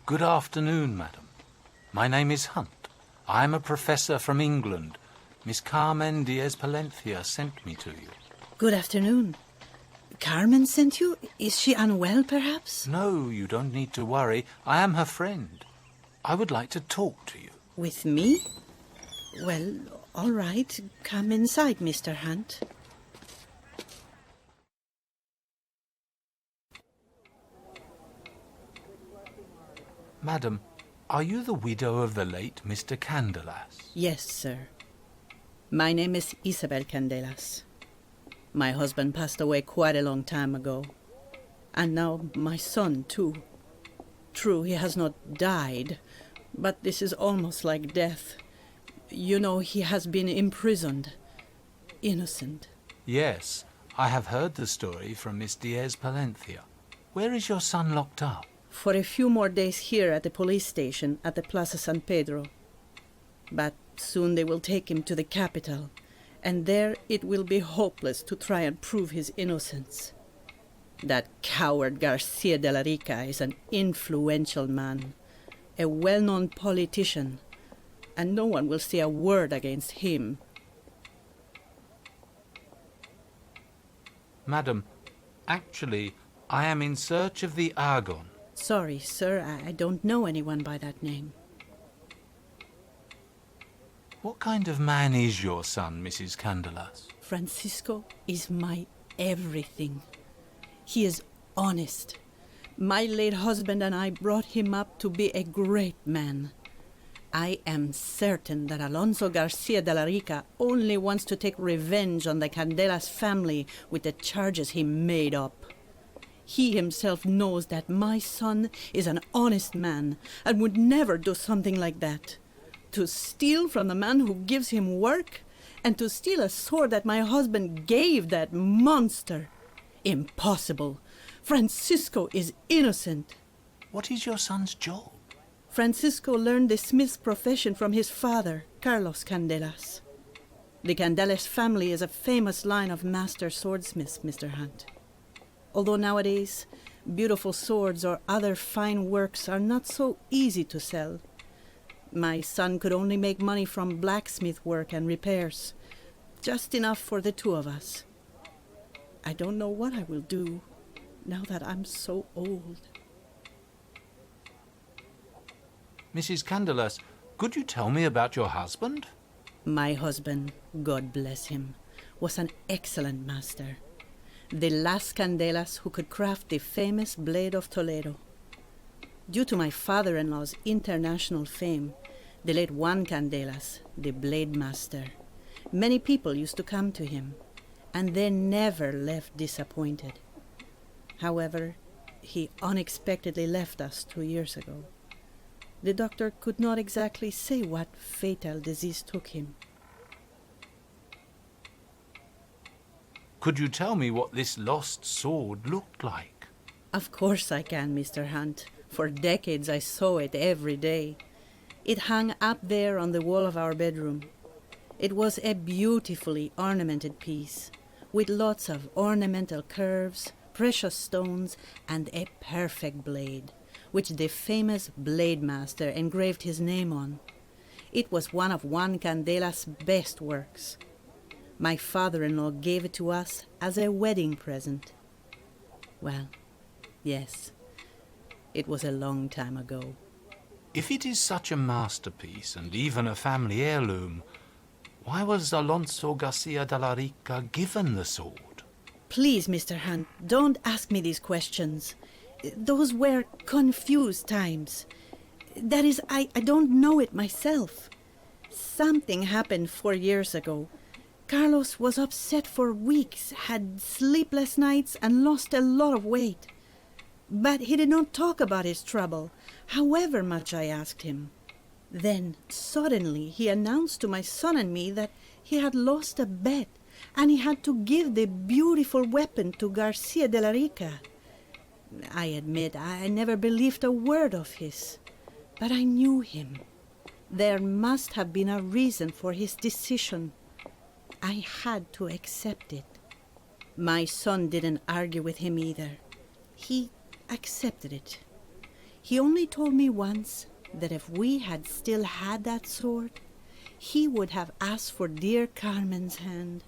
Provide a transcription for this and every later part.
Good afternoon, madam. My name is Hunt. I am a professor from England. Miss Carmen Diaz-Palencia sent me to you. Good afternoon. Carmen sent you? Is she unwell, perhaps? No, you don't need to worry. I am her friend. I would like to talk to you. With me? Well, all right. Come inside, Mr. Hunt. Madam, are you the widow of the late Mr. Candelas? Yes, sir. My name is Isabel Candelas. My husband passed away quite a long time ago. And now my son, too. True, he has not died, but this is almost like death. You know, he has been imprisoned. Innocent. Yes, I have heard the story from Miss Diaz-Palencia. Where is your son locked up? For a few more days here at the police station at the Plaza San Pedro. But soon they will take him to the capital, and there it will be hopeless to try and prove his innocence. That coward Garcia de la Rica is an influential man, a well-known politician, and no one will say a word against him. Madam, actually, I am in search of the Argon. Sorry, sir, I don't know anyone by that name. What kind of man is your son, Mrs. Candelas? Francisco is my everything. He is honest. My late husband and I brought him up to be a great man. I am certain that Alonso Garcia de la Rica only wants to take revenge on the Candelas family with the charges he made up. He himself knows that my son is an honest man and would never do something like that. To steal from the man who gives him work, and to steal a sword that my husband gave that monster. Impossible. Francisco is innocent. What is your son's job? Francisco learned the smith's profession from his father, Carlos Candelas. The Candelas family is a famous line of master swordsmiths, Mr. Hunt. Although nowadays, beautiful swords or other fine works are not so easy to sell. My son could only make money from blacksmith work and repairs, just enough for the two of us. I don't know what I will do now that I'm so old. Mrs. Candelas, could you tell me about your husband? My husband, God bless him, was an excellent master. The last Candelas who could craft the famous Blade of Toledo. Due to my father-in-law's international fame, the late Juan Candelas, the blade master, many people used to come to him, and they never left disappointed. However, he unexpectedly left us 2 years ago. The doctor could not exactly say what fatal disease took him. Could you tell me what this lost sword looked like? Of course I can, Mr. Hunt. For decades I saw it every day. It hung up there on the wall of our bedroom. It was a beautifully ornamented piece, with lots of ornamental curves, precious stones, and a perfect blade, which the famous blade master engraved his name on. It was one of Juan Candelas' best works. My father-in-law gave it to us as a wedding present. Well, yes, it was a long time ago. If it is such a masterpiece and even a family heirloom, why was Alonso Garcia de la Rica given the sword? Please, Mr. Hunt, don't ask me these questions. Those were confused times. That is, I don't know it myself. Something happened 4 years ago. Carlos was upset for weeks, had sleepless nights, and lost a lot of weight. But he did not talk about his trouble, however much I asked him. Then, suddenly, he announced to my son and me that he had lost a bet, and he had to give the beautiful weapon to Garcia de la Rica. I admit I never believed a word of his, but I knew him. There must have been a reason for his decision. I had to accept it. My son didn't argue with him either. He accepted it. He only told me once that if we had still had that sword, he would have asked for dear Carmen's hand.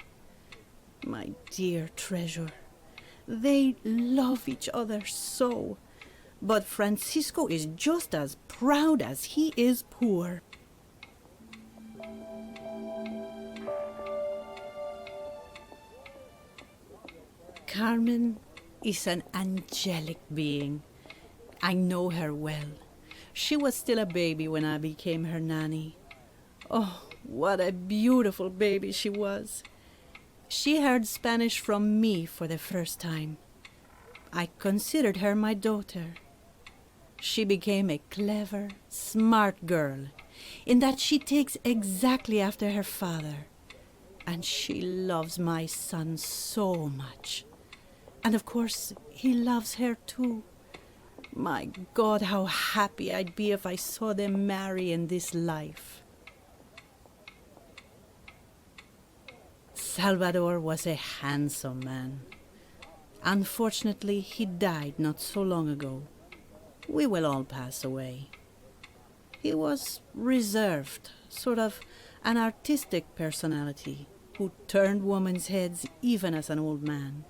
My dear treasure, they love each other so. But Francisco is just as proud as he is poor. Carmen is an angelic being. I know her well. She was still a baby when I became her nanny. Oh, what a beautiful baby she was. She heard Spanish from me for the first time. I considered her my daughter. She became a clever, smart girl, in that she takes exactly after her father. And she loves my son so much. And of course, he loves her too. My God, how happy I'd be if I saw them marry in this life. Salvador was a handsome man. Unfortunately, he died not so long ago. We will all pass away. He was reserved, sort of an artistic personality who turned women's heads even as an old man.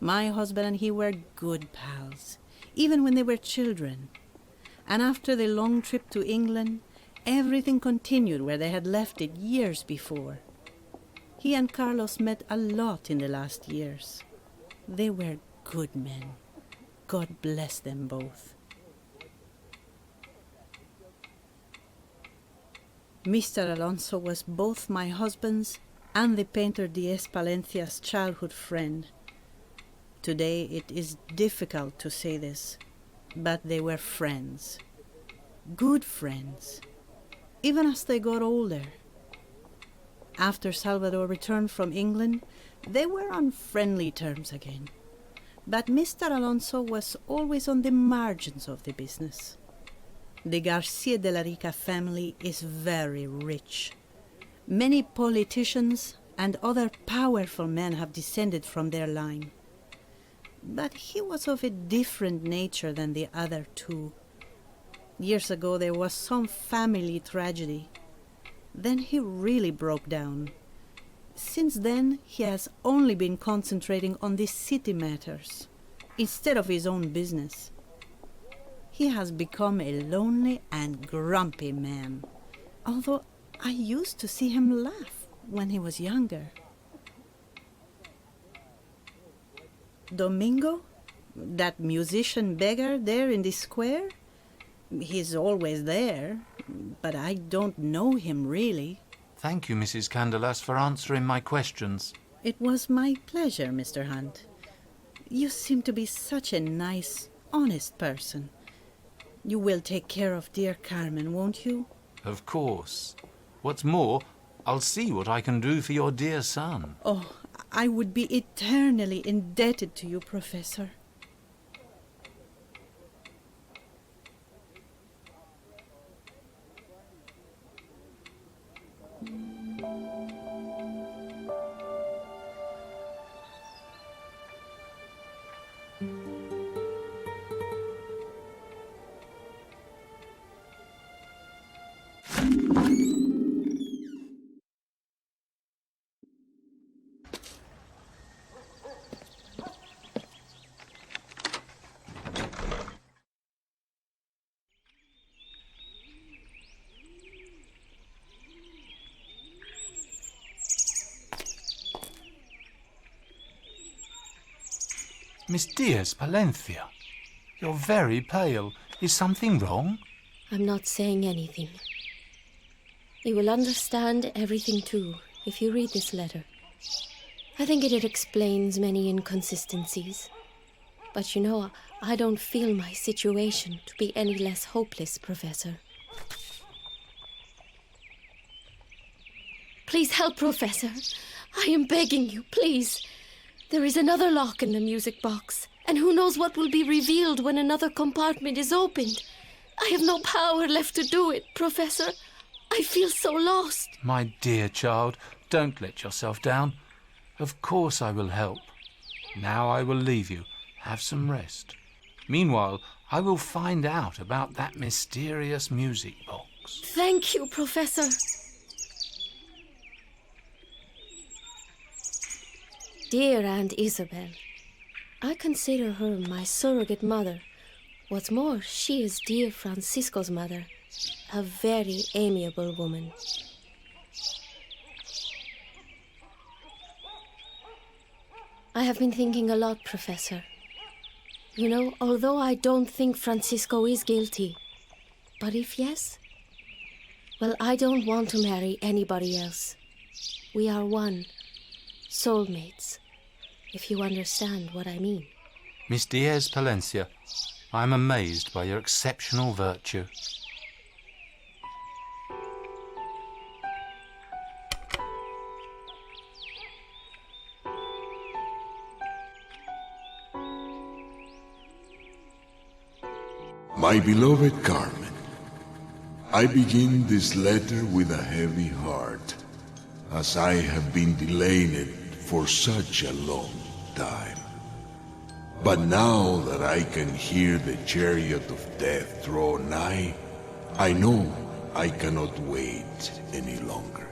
My husband and he were good pals, even when they were children. And after the long trip to England, everything continued where they had left it years before. He and Carlos met a lot in the last years. They were good men. God bless them both. Mr. Alonso was both my husband's and the painter Diez Palencia's childhood friend. Today it is difficult to say this, but they were friends. Good friends, even as they got older. After Salvador returned from England, they were on friendly terms again. But Mr. Alonso was always on the margins of the business. The Garcia de la Rica family is very rich. Many politicians and other powerful men have descended from their line. But he was of a different nature than the other two. Years ago there was some family tragedy. Then he really broke down. Since then, he has only been concentrating on the city matters, instead of his own business. He has become a lonely and grumpy man, although I used to see him laugh when he was younger. Domingo, that musician beggar there in the square, he's always there, but I don't know him really. Thank you, Mrs. Candelas, for answering my questions. It was my pleasure, Mr. Hunt. You seem to be such a nice, honest person. You will take care of dear Carmen, won't you? Of course. What's more, I'll see what I can do for your dear son. Oh, I would be eternally indebted to you, Professor. Miss Diaz Palencia, you're very pale. Is something wrong? I'm not saying anything. You will understand everything too if you read this letter. I think it explains many inconsistencies. But you know, I don't feel my situation to be any less hopeless, Professor. Please help, Professor. I am begging you, please. There is another lock in the music box, and who knows what will be revealed when another compartment is opened. I have no power left to do it, Professor. I feel so lost. My dear child, don't let yourself down. Of course I will help. Now I will leave you. Have some rest. Meanwhile, I will find out about that mysterious music box. Thank you, Professor. Dear Aunt Isabel, I consider her my surrogate mother. What's more, she is dear Francisco's mother, a very amiable woman. I have been thinking a lot, Professor. You know, although I don't think Francisco is guilty, but if yes, well, I don't want to marry anybody else. We are one, soulmates, if you understand what I mean. Miss Diaz Palencia, I am amazed by your exceptional virtue. My beloved Carmen, I begin this letter with a heavy heart, as I have been delaying it for such a long time. But now that I can hear the chariot of death draw nigh, I know I cannot wait any longer.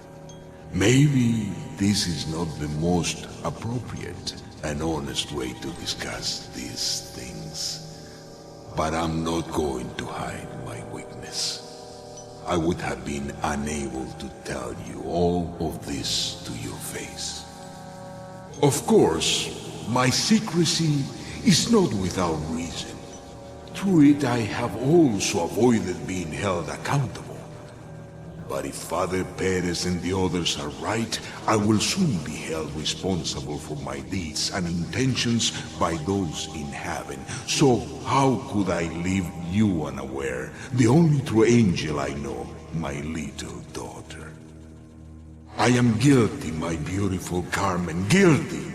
Maybe this is not the most appropriate and honest way to discuss these things. But I'm not going to hide my weakness. I would have been unable to tell you all of this to your face. Of course, my secrecy is not without reason. Through it, I have also avoided being held accountable. But if Father Perez and the others are right, I will soon be held responsible for my deeds and intentions by those in heaven. So how could I leave you unaware, the only true angel I know, my little daughter? I am guilty, my beautiful Carmen, guilty.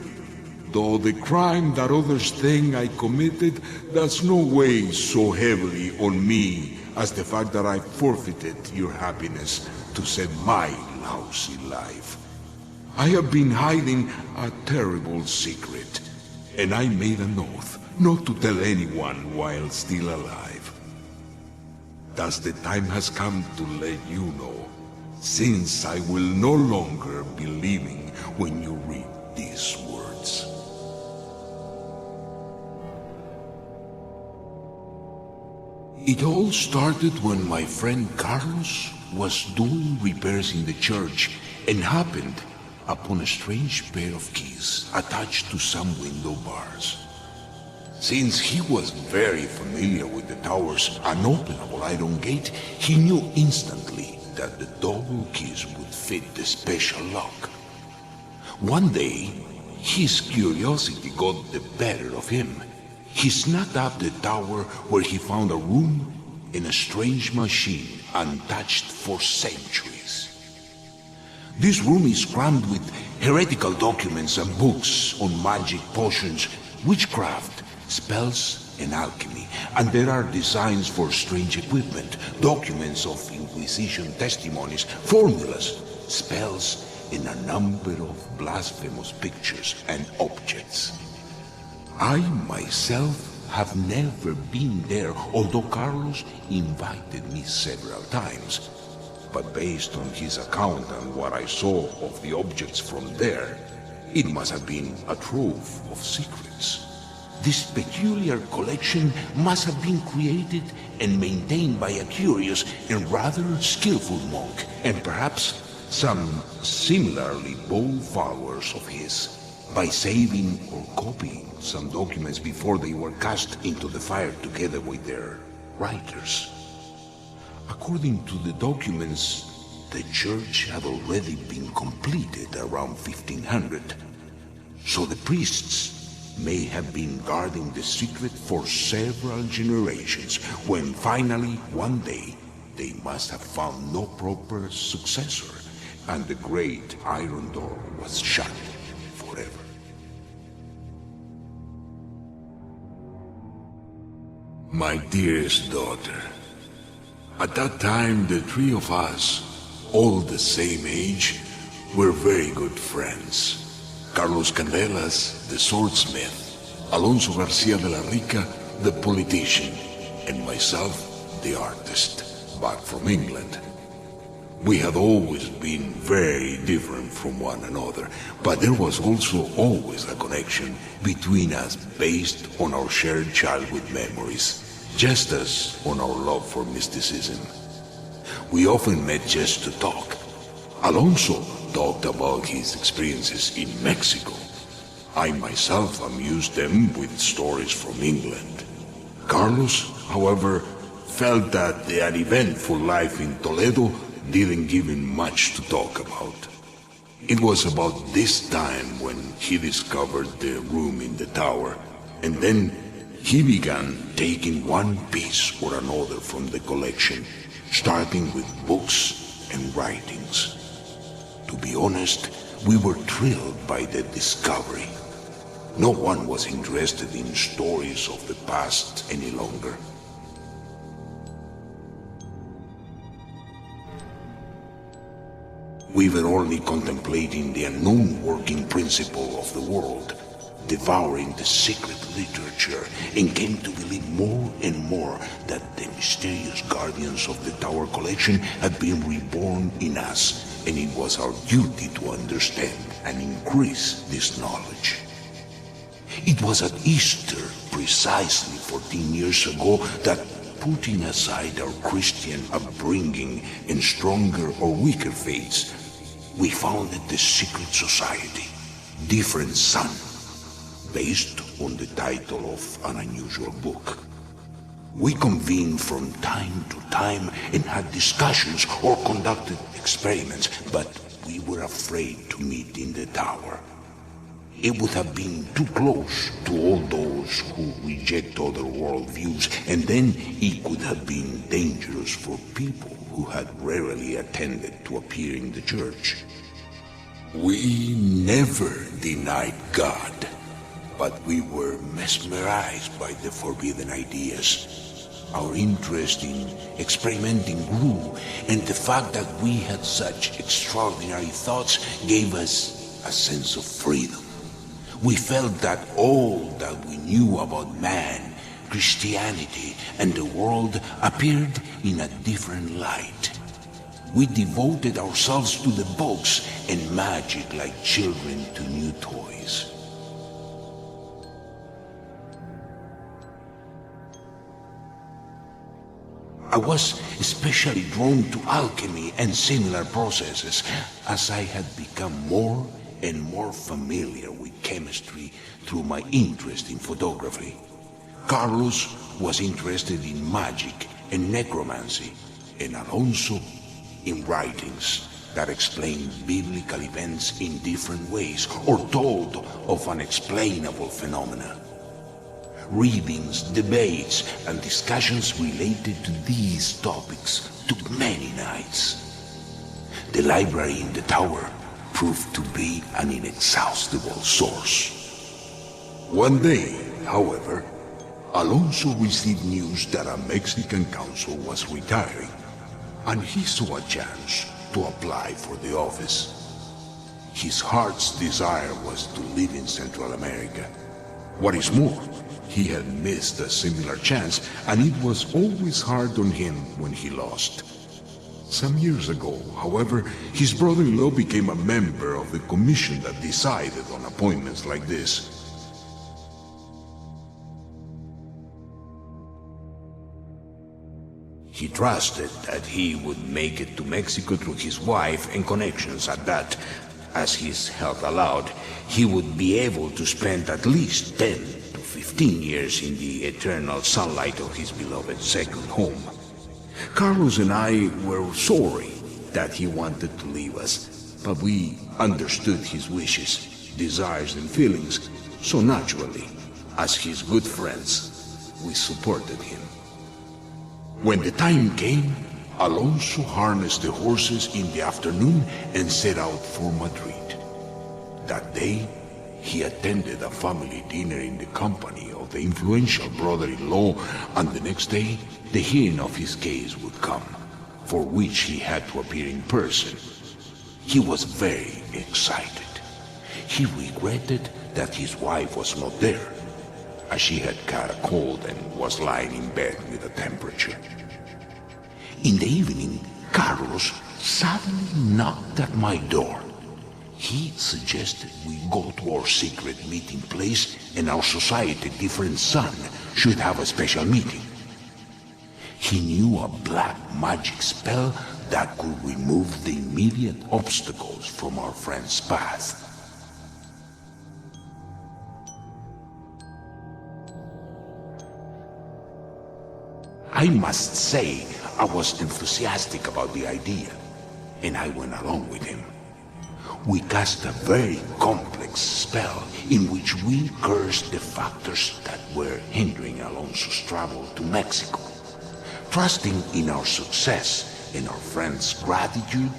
Though the crime that others think I committed does no weigh so heavily on me as the fact that I forfeited your happiness to save my lousy life. I have been hiding a terrible secret, and I made an oath not to tell anyone while still alive. Thus the time has come to let you know, since I will no longer be living when you read these words. It all started when my friend Carlos was doing repairs in the church and happened upon a strange pair of keys attached to some window bars. Since he was very familiar with the tower's unopenable iron gate, he knew instantly that the double keys would fit the special lock. One day, his curiosity got the better of him. He snuck up the tower where he found a room and a strange machine untouched for centuries. This room is crammed with heretical documents and books on magic potions, witchcraft, spells, and alchemy. And there are designs for strange equipment, documents of Inquisition testimonies, formulas, spells, and a number of blasphemous pictures and objects. I myself have never been there, although Carlos invited me several times. But based on his account and what I saw of the objects from there, it must have been a trove of secrets. This peculiar collection must have been created and maintained by a curious and rather skillful monk, and perhaps some similarly bold followers of his, by saving or copying some documents before they were cast into the fire together with their writers. According to the documents, the church had already been completed around 1500, so the priests may have been guarding the secret for several generations, when finally, one day, they must have found no proper successor, and the great iron door was shut forever. My dearest daughter, at that time the three of us, all the same age, were very good friends. Carlos Candelas, the swordsmith, Alonso Garcia de la Rica, the politician, and myself, the artist, back from England. We had always been very different from one another, but there was also always a connection between us based on our shared childhood memories, just as on our love for mysticism. We often met just to talk. Alonso talked about his experiences in Mexico. I myself amused them with stories from England. Carlos, however, felt that the uneventful life in Toledo didn't give him much to talk about. It was about this time when he discovered the room in the tower, and then he began taking one piece or another from the collection, starting with books and writings. To be honest, we were thrilled by the discovery. No one was interested in stories of the past any longer. We were only contemplating the unknown working principle of the world, devouring the secret literature, and came to believe more and more that the mysterious guardians of the Tower collection had been reborn in us, and it was our duty to understand and increase this knowledge. It was at Easter, precisely 14 years ago, that, putting aside our Christian upbringing and stronger or weaker faiths, we founded the secret society, Different Sun, based on the title of an unusual book. We convened from time to time and had discussions or conducted experiments, but we were afraid to meet in the tower. It would have been too close to all those who reject other worldviews, and then it could have been dangerous for people who had rarely attended to appear in the church. We never denied God, but we were mesmerized by the forbidden ideas. Our interest in experimenting grew, and the fact that we had such extraordinary thoughts gave us a sense of freedom. We felt that all that we knew about man, Christianity, and the world appeared in a different light. We devoted ourselves to the books and magic like children to new toys. I was especially drawn to alchemy and similar processes as I had become more and more familiar with chemistry through my interest in photography. Carlos was interested in magic and necromancy, and Alonso in writings that explained biblical events in different ways or told of unexplainable phenomena. Readings, debates, and discussions related to these topics took many nights. The library in the tower proved to be an inexhaustible source. One day, however, Alonso received news that a Mexican consul was retiring, and he saw a chance to apply for the office. His heart's desire was to live in Central America. What is more, he had missed a similar chance, and it was always hard on him when he lost. Some years ago, however, his brother-in-law became a member of the commission that decided on appointments like this. He trusted that he would make it to Mexico through his wife and connections, and that, as his health allowed, he would be able to spend at least 10 to 15 years in the eternal sunlight of his beloved second home. Carlos and I were sorry that he wanted to leave us, but we understood his wishes, desires, and feelings, so naturally, as his good friends, we supported him. When the time came, Alonso harnessed the horses in the afternoon and set out for Madrid. That day, he attended a family dinner in the company of the influential brother-in-law, and the next day, the hearing of his case would come, for which he had to appear in person. He was very excited. He regretted that his wife was not there. as she had caught a cold and was lying in bed with a temperature. In the evening, Carlos suddenly knocked at my door. He suggested we go to our secret meeting place and our society different son should have a special meeting. He knew a black magic spell that could remove the immediate obstacles from our friend's path. I must say I was enthusiastic about the idea, and I went along with him. We cast a very complex spell in which we cursed the factors that were hindering Alonso's travel to Mexico. Trusting in our success and our friend's gratitude,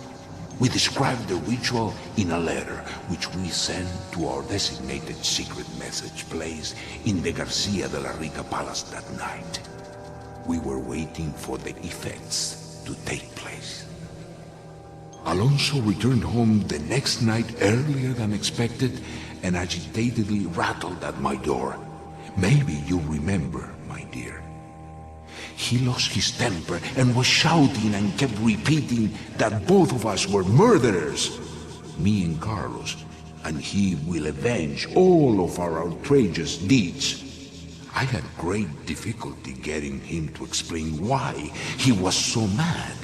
we described the ritual in a letter which we sent to our designated secret message place in the Garcia de la Rica Palace that night. We were waiting for the effects to take place. Alonso returned home the next night earlier than expected and agitatedly rattled at my door. Maybe you remember, my dear. He lost his temper and was shouting and kept repeating that both of us were murderers, me and Carlos, and he will avenge all of our outrageous deeds. I had great difficulty getting him to explain why he was so mad.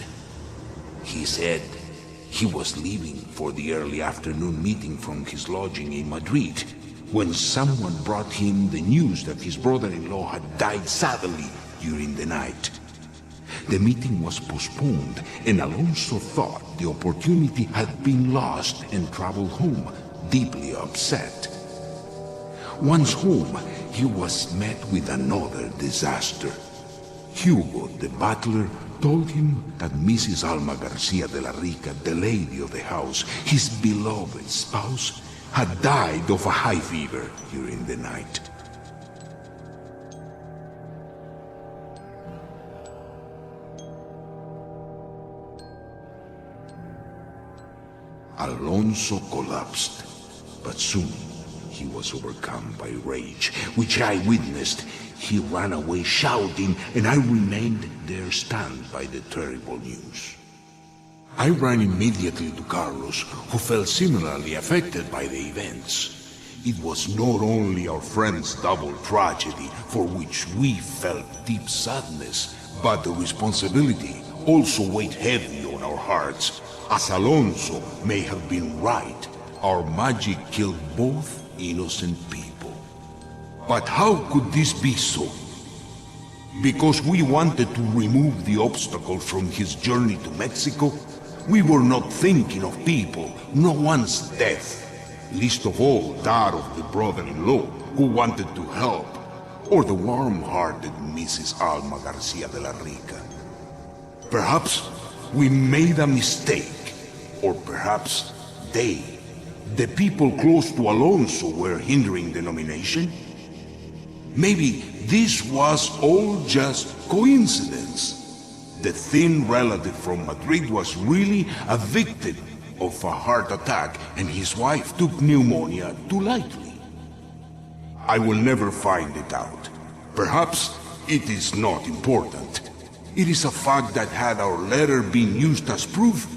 He said he was leaving for the early afternoon meeting from his lodging in Madrid when someone brought him the news that his brother-in-law had died suddenly during the night. The meeting was postponed, and Alonso thought the opportunity had been lost and traveled home, deeply upset. Once home, he was met with another disaster. Hugo, the butler, told him that Mrs. Alma Garcia de la Rica, the lady of the house, his beloved spouse, had died of a high fever during the night. Alonso collapsed, but soon he was overcome by rage, which I witnessed. He ran away shouting, and I remained there stunned by the terrible news. I ran immediately to Carlos, who felt similarly affected by the events. It was not only our friend's double tragedy for which we felt deep sadness, but the responsibility also weighed heavy on our hearts. As Alonso may have been right, our magic killed both innocent people. But how could this be so? Because we wanted to remove the obstacle from his journey to Mexico, we were not thinking of people, no one's death, least of all that of the brother-in-law who wanted to help, or the warm-hearted Mrs. Alma Garcia de la Rica. Perhaps we made a mistake, or perhaps they, the people close to Alonso, were hindering the nomination. Maybe this was all just coincidence. The thin relative from Madrid was really a victim of a heart attack, and his wife took pneumonia too lightly. I will never find it out. Perhaps it is not important. It is a fact that had our letter been used as proof,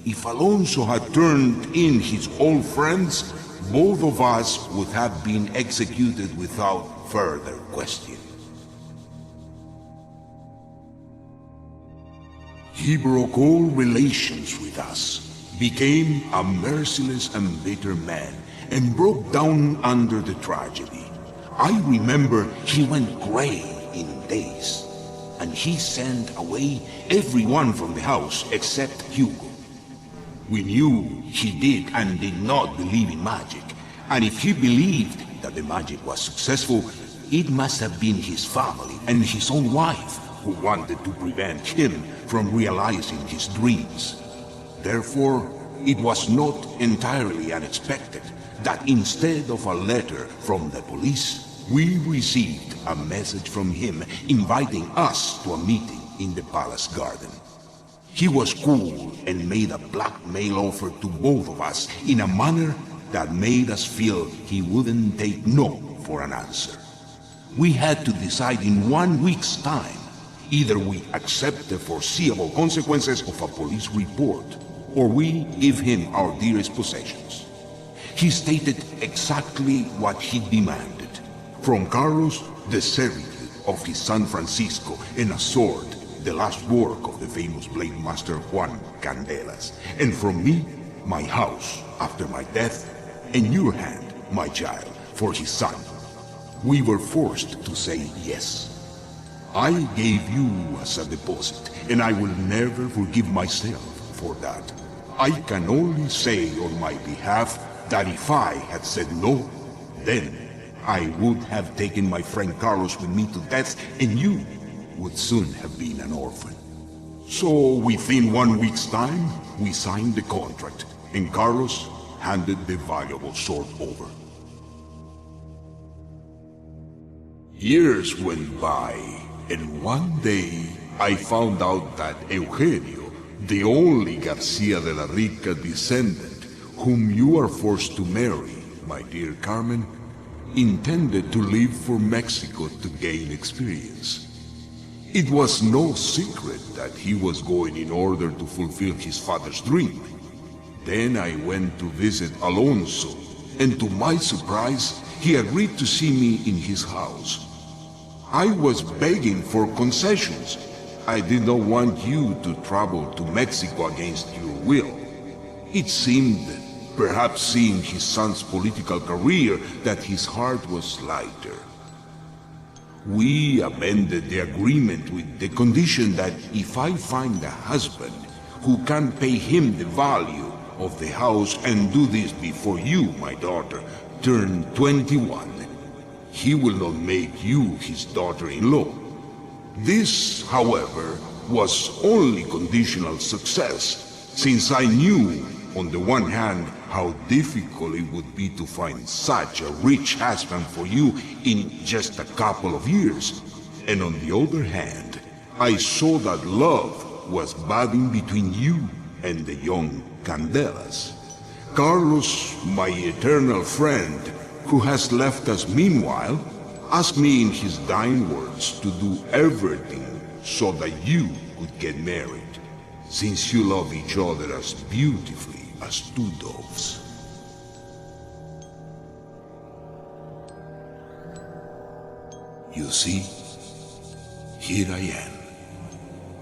if Alonso had turned in his old friends, both of us would have been executed without further question. He broke all relations with us, became a merciless and bitter man, and broke down under the tragedy. I remember he went gray in days, and he sent away everyone from the house except Hugo. We knew he did and did not believe in magic, and if he believed that the magic was successful, it must have been his family and his own wife who wanted to prevent him from realizing his dreams. Therefore, it was not entirely unexpected that instead of a letter from the police, we received a message from him inviting us to a meeting in the palace garden. He was cool and made a blackmail offer to both of us in a manner that made us feel he wouldn't take no for an answer. We had to decide in 1 week's time. Either we accept the foreseeable consequences of a police report, or we give him our dearest possessions. He stated exactly what he demanded. From Carlos, the servitude of his son Francisco, and a sword, the last work of the famous blade master Juan Candelas. And from me, my house after my death, and your hand, my child, for his son. We were forced to say yes. I gave you as a deposit, and I will never forgive myself for that. I can only say on my behalf that if I had said no, then I would have taken my friend Carlos with me to death, and you would soon have been an orphan. So within 1 week's time, we signed the contract, and Carlos handed the valuable sword over. Years went by, and one day I found out that Eugenio, the only Garcia de la Rica descendant whom you are forced to marry, my dear Carmen, intended to leave for Mexico to gain experience. It was no secret that he was going in order to fulfill his father's dream. Then I went to visit Alonso, and to my surprise, he agreed to see me in his house. I was begging for concessions. I did not want you to travel to Mexico against your will. It seemed, perhaps seeing his son's political career, that his heart was lighter. We amended the agreement with the condition that if I find a husband who can pay him the value of the house and do this before you, my daughter, turn 21, he will not make you his daughter-in-law. This, however, was only conditional success, since I knew, on the one hand, how difficult it would be to find such a rich husband for you in just a couple of years, and on the other hand, I saw that love was budding between you and the young Candelas. Carlos, my eternal friend, who has left us meanwhile, asked me in his dying words to do everything so that you could get married, since you love each other as beautifully as two doves. You see, here I am,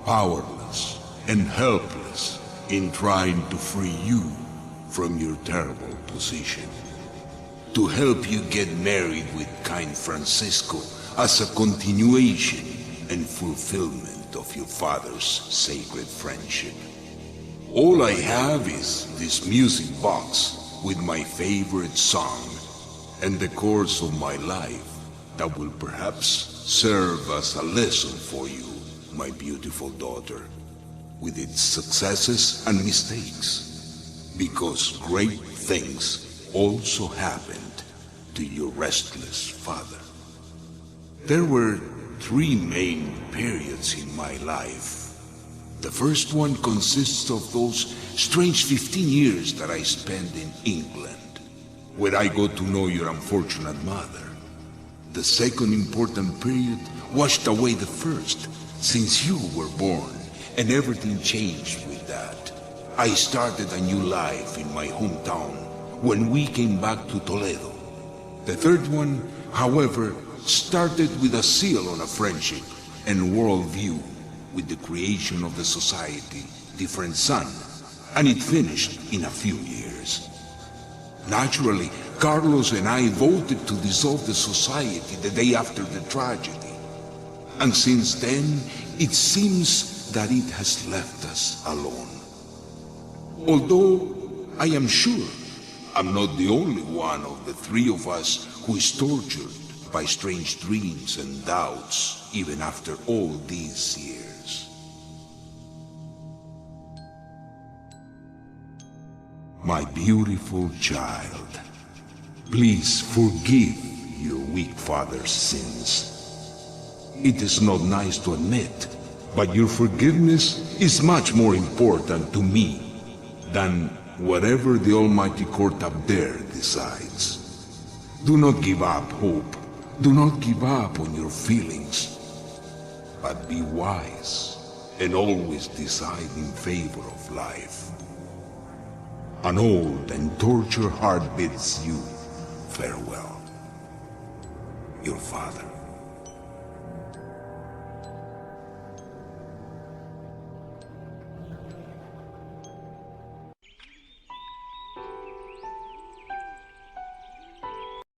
powerless and helpless in trying to free you from your terrible position. To help you get married with kind Francisco as a continuation and fulfillment of your father's sacred friendship. All I have is this music box with my favorite song and the course of my life that will perhaps serve as a lesson for you, my beautiful daughter, with its successes and mistakes, because great things also happened to your restless father. There were 3 main periods in my life. The first one consists of those strange 15 years that I spent in England, where I got to know your unfortunate mother. The second important period washed away the first, since you were born, and everything changed with that. I started a new life in my hometown when we came back to Toledo. The third one, however, started with a seal on a friendship and worldview with the creation of the society Different Sun, and it finished in a few years. Naturally, Carlos and I voted to dissolve the society the day after the tragedy. And since then, it seems that it has left us alone. Although I am sure I'm not the only one of the 3 of us who is tortured by strange dreams and doubts even after all these years. My beautiful child, please forgive your weak father's sins. It is not nice to admit, but your forgiveness is much more important to me than whatever the almighty court up there decides. Do not give up hope, Do not give up on your feelings, but be wise and always decide in favor of life. An old and tortured heart bids you farewell. Your father.